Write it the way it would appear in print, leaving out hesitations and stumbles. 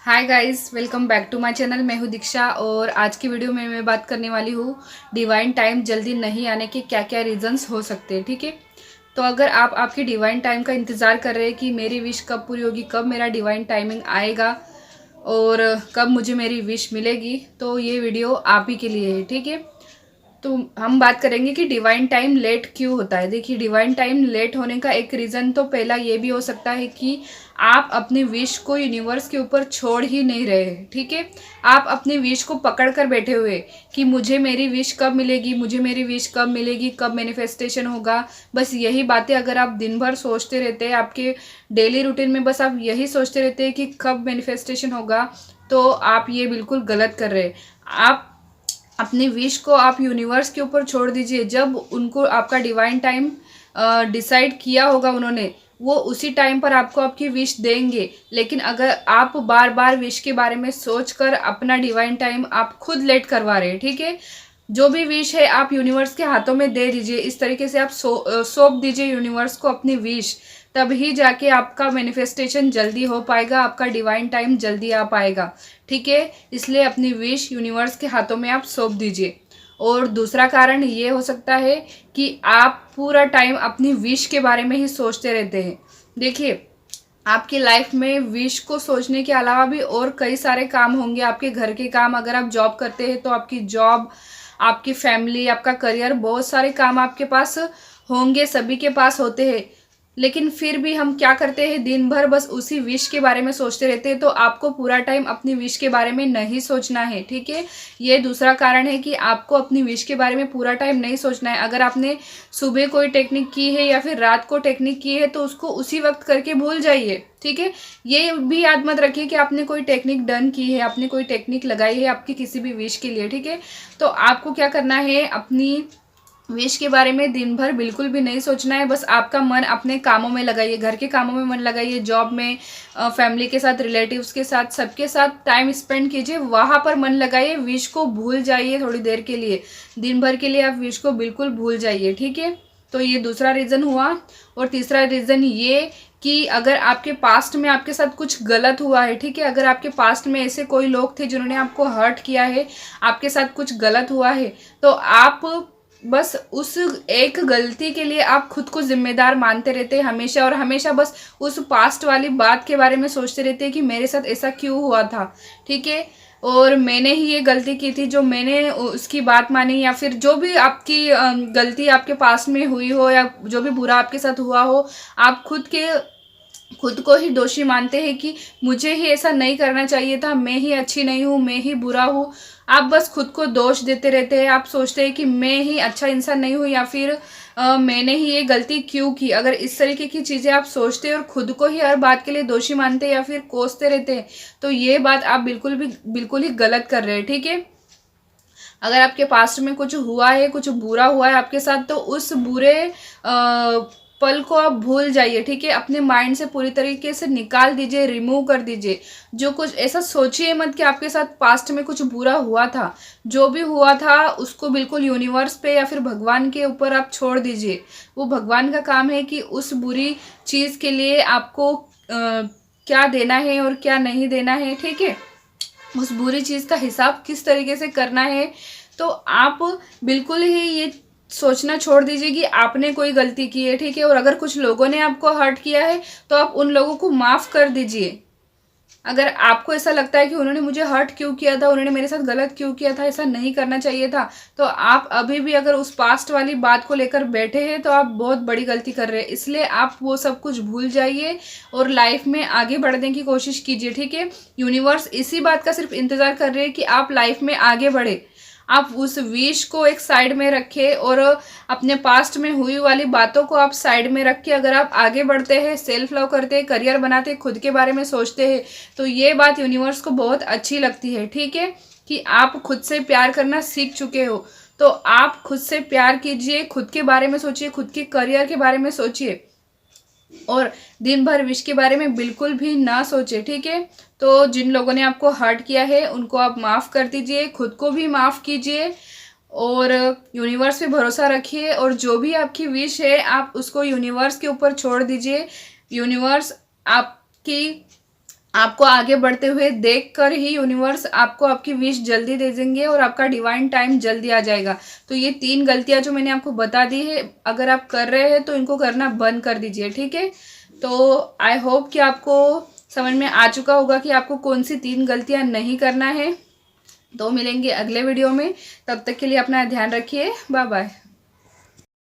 Hi guys, welcome back to my channel. मैं हूँ दीक्षा और आज की वीडियो में मैं बात करने वाली हूँ डिवाइन टाइम जल्दी नहीं आने के क्या क्या रीजंस हो सकते हैं। ठीक है, तो अगर आप आपकी डिवाइन टाइम का इंतज़ार कर रहे हैं कि मेरी विश कब पूरी होगी, कब मेरा डिवाइन टाइमिंग आएगा और कब मुझे मेरी विश मिलेगी, तो ये वीडियो आप ही के लिए है। ठीक है, तो हम बात करेंगे कि डिवाइन टाइम लेट क्यों होता है। देखिए, डिवाइन टाइम लेट होने का एक रीज़न तो पहला ये भी हो सकता है कि आप अपनी विश को यूनिवर्स के ऊपर छोड़ ही नहीं रहे हैं। ठीक है, आप अपनी विश को पकड़ कर बैठे हुए कि मुझे मेरी विश कब मिलेगी, मुझे मेरी विश कब मिलेगी, कब मैनिफेस्टेशन होगा। बस यही बातें अगर आप दिन भर सोचते रहते हैं, आपके डेली रूटीन में बस आप यही सोचते रहते हैं कि कब मैनिफेस्टेशन होगा, तो आप ये बिल्कुल गलत कर रहे हैं। आप अपनी विश को आप यूनिवर्स के ऊपर छोड़ दीजिए। जब उनको आपका डिवाइन टाइम डिसाइड किया होगा उन्होंने, वो उसी टाइम पर आपको आपकी विश देंगे। लेकिन अगर आप बार बार विश के बारे में सोचकर अपना डिवाइन टाइम आप खुद लेट करवा रहे हैं, ठीक है, जो भी विश है आप यूनिवर्स के हाथों में दे दीजिए। इस तरीके से आप सौंप दीजिए यूनिवर्स को अपनी विश, तभी जाके आपका मैनिफेस्टेशन जल्दी हो पाएगा, आपका डिवाइन टाइम जल्दी आ पाएगा। ठीक है, इसलिए अपनी विश यूनिवर्स के हाथों में आप सौंप दीजिए। और दूसरा कारण ये हो सकता है कि आप पूरा टाइम अपनी विश के बारे में ही सोचते रहते हैं। देखिए, आपकी लाइफ में विश को सोचने के अलावा भी और कई सारे काम होंगे। आपके घर के काम, अगर आप जॉब करते हैं तो आपकी जॉब, आपकी फैमिली, आपका करियर, बहुत सारे काम आपके पास होंगे, सभी के पास होते हैं। लेकिन फिर भी हम क्या करते हैं, दिन भर बस उसी विश के बारे में सोचते रहते हैं। तो आपको पूरा टाइम अपनी विश के बारे में नहीं सोचना है। ठीक है, ये दूसरा कारण है कि आपको अपनी विश के बारे में पूरा टाइम नहीं सोचना है। अगर आपने सुबह कोई टेक्निक की है या फिर रात को टेक्निक की है तो उसको उसी वक्त करके भूल जाइए। ठीक है, ये भी याद मत रखिए कि आपने कोई टेक्निक डन की है, आपने कोई टेक्निक लगाई है आपकी किसी भी विश के लिए। ठीक है, तो आपको क्या करना है, अपनी विश के बारे में दिन भर बिल्कुल भी नहीं सोचना है। बस आपका मन अपने कामों में लगाइए, घर के कामों में मन लगाइए, जॉब में, फैमिली के साथ, रिलेटिव्स के साथ, सबके साथ टाइम स्पेंड कीजिए, वहाँ पर मन लगाइए। विश को भूल जाइए थोड़ी देर के लिए, दिन भर के लिए आप विश को बिल्कुल भूल जाइए। ठीक है, तो ये दूसरा रीज़न हुआ। और तीसरा रीज़न ये कि अगर आपके पास्ट में आपके साथ कुछ गलत हुआ है, ठीक है, अगर आपके पास्ट में ऐसे कोई लोग थे जिन्होंने आपको हर्ट किया है, आपके साथ कुछ गलत हुआ है, तो आप बस उस एक गलती के लिए आप खुद को जिम्मेदार मानते रहते हैं हमेशा और हमेशा। बस उस पास्ट वाली बात के बारे में सोचते रहते हैं कि मेरे साथ ऐसा क्यों हुआ था। ठीक है, और मैंने ही ये गलती की थी, जो मैंने उसकी बात मानी, या फिर जो भी आपकी गलती आपके पास्ट में हुई हो या जो भी बुरा आपके साथ हुआ हो, आप खुद को ही दोषी मानते हैं कि मुझे ही ऐसा नहीं करना चाहिए था, मैं ही अच्छी नहीं हूँ, मैं ही बुरा हूँ। आप बस खुद को दोष देते रहते हैं। आप सोचते हैं कि मैं ही अच्छा इंसान नहीं हूँ, या फिर मैंने ही ये गलती क्यों की। अगर इस तरीके की चीज़ें आप सोचते हैं और खुद को ही हर बात के लिए दोषी मानते हैं या फिर कोसते रहते हैं, तो ये बात आप बिल्कुल ही गलत कर रहे हैं। ठीक है, अगर आपके पास्ट में कुछ हुआ है, कुछ बुरा हुआ है आपके साथ, तो उस बुरे पल को आप भूल जाइए। ठीक है, अपने माइंड से पूरी तरीके से निकाल दीजिए, रिमूव कर दीजिए। जो कुछ ऐसा सोचिए मत कि आपके साथ पास्ट में कुछ बुरा हुआ था। जो भी हुआ था उसको बिल्कुल यूनिवर्स पे या फिर भगवान के ऊपर आप छोड़ दीजिए। वो भगवान का काम है कि उस बुरी चीज़ के लिए आपको क्या देना है और क्या नहीं देना है। ठीक है, उस बुरी चीज़ का हिसाब किस तरीके से करना है। तो आप बिल्कुल ही ये सोचना छोड़ दीजिए कि आपने कोई गलती की है। ठीक है, और अगर कुछ लोगों ने आपको हर्ट किया है तो आप उन लोगों को माफ़ कर दीजिए। अगर आपको ऐसा लगता है कि उन्होंने मुझे हर्ट क्यों किया था, उन्होंने मेरे साथ गलत क्यों किया था, ऐसा नहीं करना चाहिए था, तो आप अभी भी अगर उस पास्ट वाली बात को लेकर बैठे हैं तो आप बहुत बड़ी गलती कर रहे हैं। इसलिए आप वो सब कुछ भूल जाइए और लाइफ में आगे बढ़ने की कोशिश कीजिए। ठीक है, यूनिवर्स इसी बात का सिर्फ इंतज़ार कर रहे हैं कि आप लाइफ में आगे बढ़े। आप उस विश को एक साइड में रखें और अपने पास्ट में हुई वाली बातों को आप साइड में रख के अगर आप आगे बढ़ते हैं, सेल्फ लव करते हैं, करियर बनाते हैं, खुद के बारे में सोचते हैं, तो ये बात यूनिवर्स को बहुत अच्छी लगती है। ठीक है, कि आप खुद से प्यार करना सीख चुके हो, तो आप खुद से प्यार कीजिए, खुद के बारे में सोचिए, खुद के करियर के बारे में सोचिए और दिन भर विश के बारे में बिल्कुल भी ना सोचे। ठीक है, तो जिन लोगों ने आपको हर्ट किया है उनको आप माफ़ कर दीजिए, खुद को भी माफ़ कीजिए और यूनिवर्स पे भरोसा रखिए। और जो भी आपकी विश है आप उसको यूनिवर्स के ऊपर छोड़ दीजिए। यूनिवर्स आपकी आपको आगे बढ़ते हुए देखकर ही यूनिवर्स आपको आपकी विश जल्दी दे देंगे और आपका डिवाइन टाइम जल्दी आ जाएगा। तो ये 3 गलतियां जो मैंने आपको बता दी है, अगर आप कर रहे हैं तो इनको करना बंद कर दीजिए, ठीक है। तो आई होप कि आपको समझ में आ चुका होगा कि आपको कौन सी 3 गलतियां नहीं करना है। तो मिलेंगे अगले वीडियो में, तब तक के लिए अपना ध्यान रखिए। Bye bye.